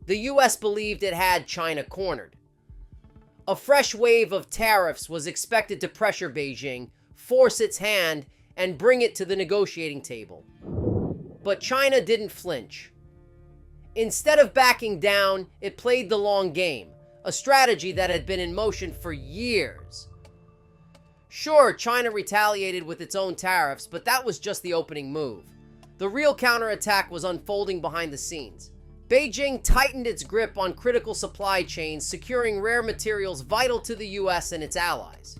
The US believed it had China cornered. A fresh wave of tariffs was expected to pressure Beijing, force its hand, and bring it to the negotiating table. But China didn't flinch. Instead of backing down, it played the long game, a strategy that had been in motion for years. Sure, China retaliated with its own tariffs, but that was just the opening move. The real counterattack was unfolding behind the scenes. Beijing tightened its grip on critical supply chains, securing rare materials vital to the US and its allies.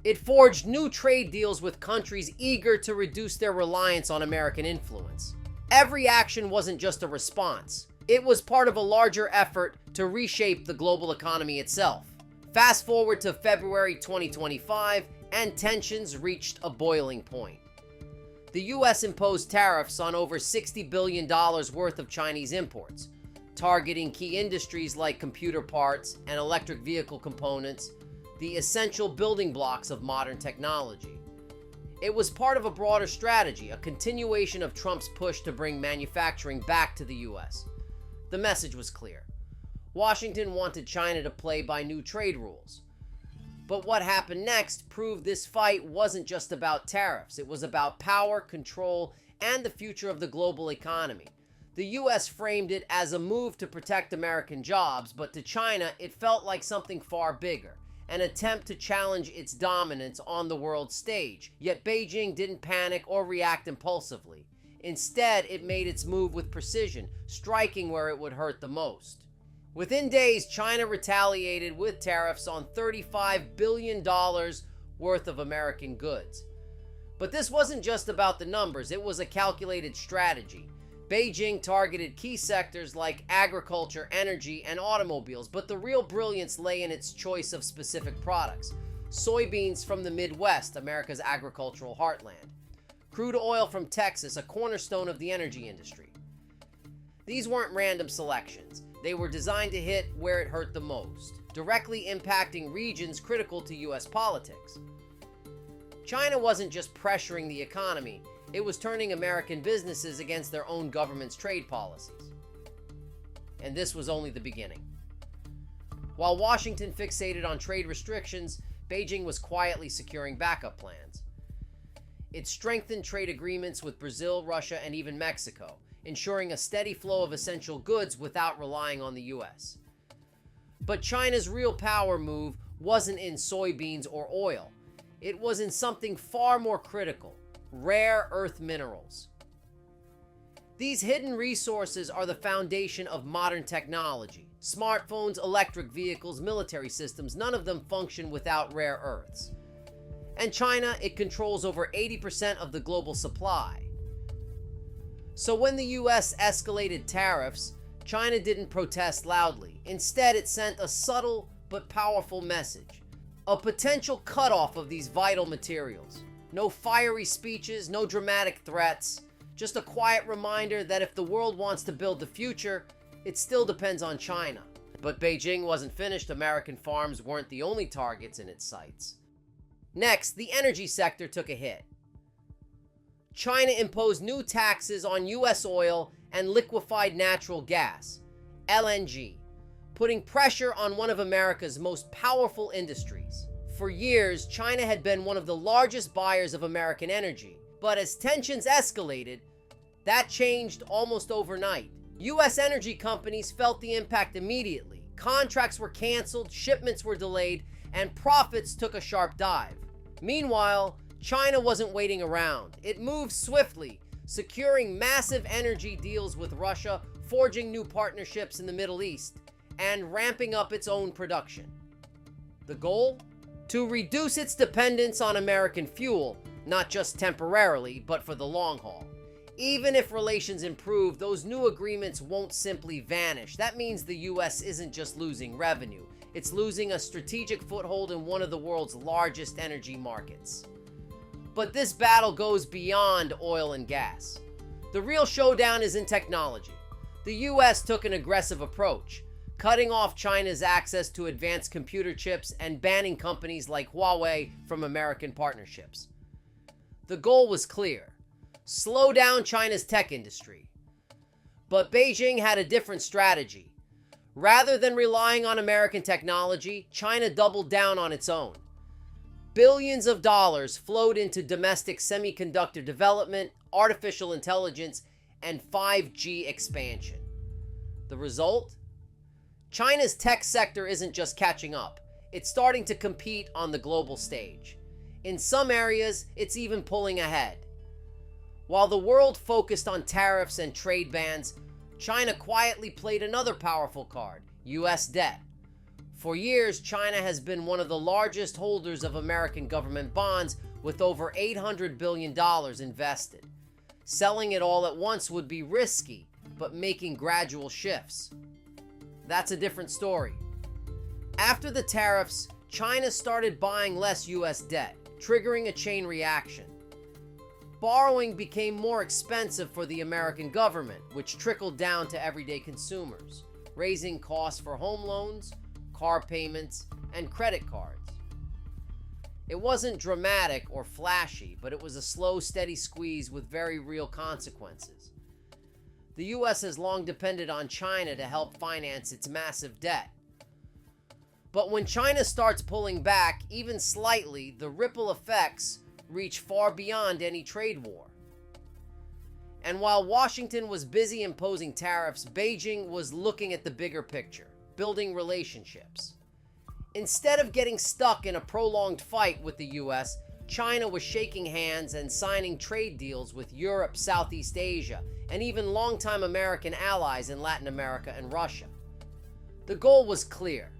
It forged new trade deals with countries eager to reduce their reliance on American influence. Every action wasn't just a response. It was part of a larger effort to reshape the global economy itself. Fast forward to February 2025, and tensions reached a boiling point. The US imposed tariffs on over $60 billion worth of Chinese imports, targeting key industries like computer parts and electric vehicle components, the essential building blocks of modern technology. It was part of a broader strategy, a continuation of Trump's push to bring manufacturing back to the US. The message was clear. Washington wanted China to play by new trade rules. But what happened next proved this fight wasn't just about tariffs. It was about power, control, and the future of the global economy. The US framed it as a move to protect American jobs, but to China, it felt like something far bigger, an attempt to challenge its dominance on the world stage. Yet Beijing didn't panic or react impulsively. Instead, it made its move with precision, striking where it would hurt the most. Within days, China retaliated with tariffs on $35 billion worth of American goods. But this wasn't just about the numbers, it was a calculated strategy. Beijing targeted key sectors like agriculture, energy, and automobiles, but the real brilliance lay in its choice of specific products. Soybeans from the Midwest, America's agricultural heartland. Crude oil from Texas, a cornerstone of the energy industry. These weren't random selections. They were designed to hit where it hurt the most, directly impacting regions critical to US politics. China wasn't just pressuring the economy, it was turning American businesses against their own government's trade policies. And this was only the beginning. While Washington fixated on trade restrictions, Beijing was quietly securing backup plans. It strengthened trade agreements with Brazil, Russia, and even Mexico, ensuring a steady flow of essential goods without relying on the US. But China's real power move wasn't in soybeans or oil. It was in something far more critical: rare earth minerals. These hidden resources are the foundation of modern technology. Smartphones, electric vehicles, military systems, none of them function without rare earths. And China, it controls over 80% of the global supply. So when the US escalated tariffs, China didn't protest loudly. Instead, it sent a subtle but powerful message. A potential cutoff of these vital materials. No fiery speeches, no dramatic threats. Just a quiet reminder that if the world wants to build the future, it still depends on China. But Beijing wasn't finished. American farms weren't the only targets in its sights. Next, the energy sector took a hit. China imposed new taxes on US oil and liquefied natural gas, LNG, putting pressure on one of America's most powerful industries. For years, China had been one of the largest buyers of American energy, but as tensions escalated, that changed almost overnight. US energy companies felt the impact immediately. Contracts were canceled, shipments were delayed, and profits took a sharp dive. Meanwhile, China wasn't waiting around. It moved swiftly, securing massive energy deals with Russia, forging new partnerships in the Middle East, and ramping up its own production. The goal? To reduce its dependence on American fuel, not just temporarily, but for the long haul. Even if relations improve, those new agreements won't simply vanish. That means the US isn't just losing revenue. It's losing a strategic foothold in one of the world's largest energy markets. But this battle goes beyond oil and gas. The real showdown is in technology. The US took an aggressive approach, cutting off China's access to advanced computer chips and banning companies like Huawei from American partnerships. The goal was clear: slow down China's tech industry. But Beijing had a different strategy. Rather than relying on American technology, China doubled down on its own. Billions of dollars flowed into domestic semiconductor development, artificial intelligence, and 5G expansion. The result? China's tech sector isn't just catching up, it's starting to compete on the global stage. In some areas, it's even pulling ahead. While the world focused on tariffs and trade bans, China quietly played another powerful card: US debt. For years, China has been one of the largest holders of American government bonds, with over $800 billion invested. Selling it all at once would be risky, but making gradual shifts, that's a different story. After the tariffs, China started buying less US debt, triggering a chain reaction. Borrowing became more expensive for the American government, which trickled down to everyday consumers, raising costs for home loans, car payments, and credit cards. It wasn't dramatic or flashy, but it was a slow, steady squeeze with very real consequences. The US has long depended on China to help finance its massive debt. But when China starts pulling back, even slightly, the ripple effects reach far beyond any trade war. And while Washington was busy imposing tariffs, Beijing was looking at the bigger picture, building relationships. Instead of getting stuck in a prolonged fight with the US, China was shaking hands and signing trade deals with Europe, Southeast Asia, and even longtime American allies in Latin America and Russia. The goal was clear: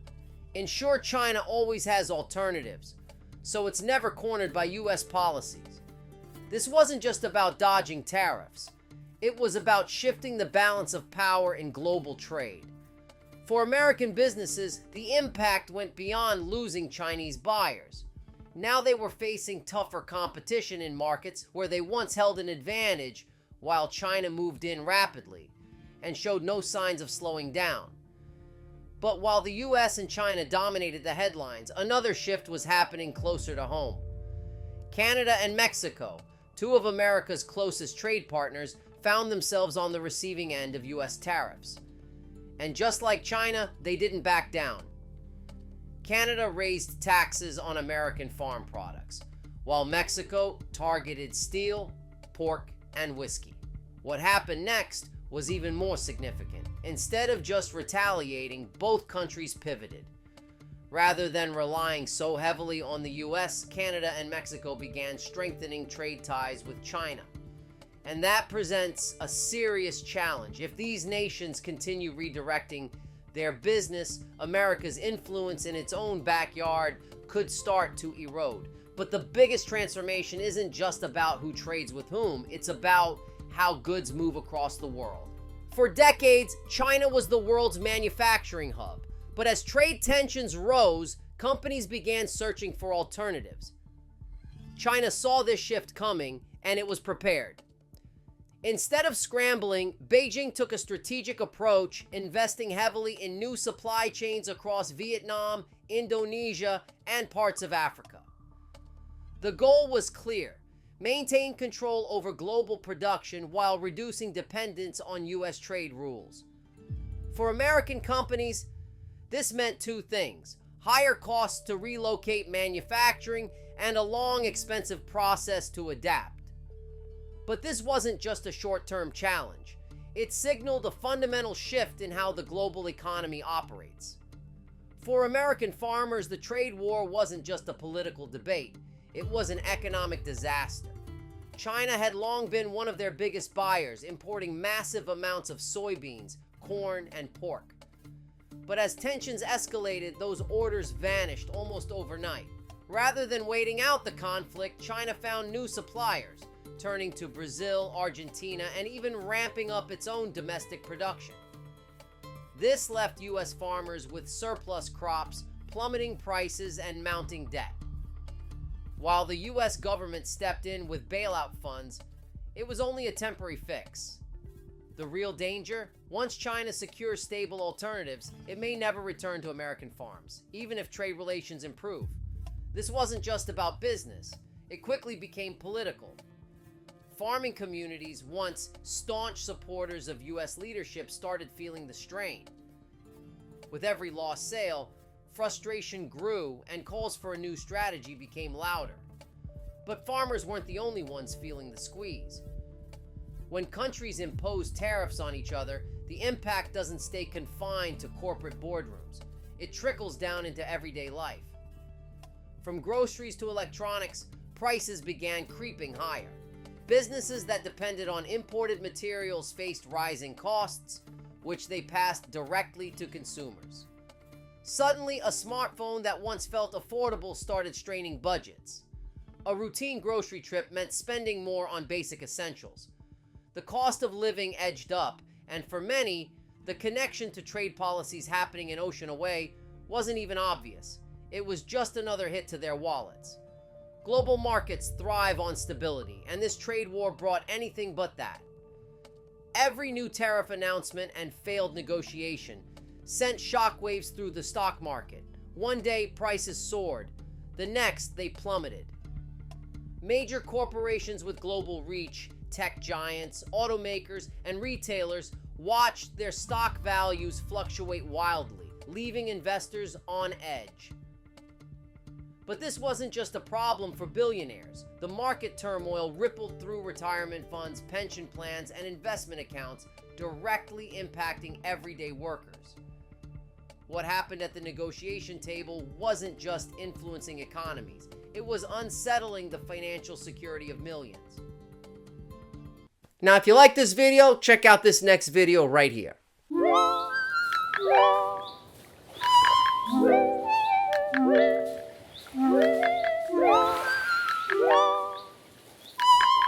ensure China always has alternatives, so it's never cornered by US policies. This wasn't just about dodging tariffs. It was about shifting the balance of power in global trade. For American businesses, the impact went beyond losing Chinese buyers. Now they were facing tougher competition in markets where they once held an advantage, while China moved in rapidly and showed no signs of slowing down. But while the US and China dominated the headlines, another shift was happening closer to home. Canada and Mexico, two of America's closest trade partners, found themselves on the receiving end of US tariffs. And just like China, they didn't back down. Canada raised taxes on American farm products, while Mexico targeted steel, pork, and whiskey. What happened next was even more significant. Instead of just retaliating, both countries pivoted. Rather than relying so heavily on the US, Canada and Mexico began strengthening trade ties with China. And that presents a serious challenge. If these nations continue redirecting their business, America's influence in its own backyard could start to erode. But the biggest transformation isn't just about who trades with whom, it's about how goods move across the world. For decades, China was the world's manufacturing hub. But as trade tensions rose, companies began searching for alternatives. China saw this shift coming, and it was prepared. Instead of scrambling, Beijing took a strategic approach, investing heavily in new supply chains across Vietnam, Indonesia, and parts of Africa. The goal was clear: maintain control over global production while reducing dependence on US trade rules. For American companies, this meant two things: higher costs to relocate manufacturing and a long, expensive process to adapt. But this wasn't just a short-term challenge. It signaled a fundamental shift in how the global economy operates. For American farmers, the trade war wasn't just a political debate. It was an economic disaster. China had long been one of their biggest buyers, importing massive amounts of soybeans, corn, and pork. But as tensions escalated, those orders vanished almost overnight. Rather than waiting out the conflict, China found new suppliers, turning to Brazil, Argentina, and even ramping up its own domestic production. This left US farmers with surplus crops, plummeting prices, and mounting debt. While the US government stepped in with bailout funds, it was only a temporary fix. The real danger? Once China secures stable alternatives, it may never return to American farms, even if trade relations improve. This wasn't just about business. It quickly became political. Farming communities, once staunch supporters of US leadership, started feeling the strain. With every lost sale, frustration grew and calls for a new strategy became louder. But farmers weren't the only ones feeling the squeeze. When countries impose tariffs on each other, the impact doesn't stay confined to corporate boardrooms. It trickles down into everyday life. From groceries to electronics, prices began creeping higher. Businesses that depended on imported materials faced rising costs, which they passed directly to consumers. Suddenly, a smartphone that once felt affordable started straining budgets. A routine grocery trip meant spending more on basic essentials. The cost of living edged up, and for many, the connection to trade policies happening an ocean away wasn't even obvious. It was just another hit to their wallets. Global markets thrive on stability, and this trade war brought anything but that. Every new tariff announcement and failed negotiation sent shockwaves through the stock market. One day, prices soared. The next, they plummeted. Major corporations with global reach, tech giants, automakers, and retailers watched their stock values fluctuate wildly, leaving investors on edge. But this wasn't just a problem for billionaires. The market turmoil rippled through retirement funds, pension plans, and investment accounts, directly impacting everyday workers. What happened at the negotiation table wasn't just influencing economies. It was unsettling the financial security of millions. Now, if you like this video, check out this next video right here.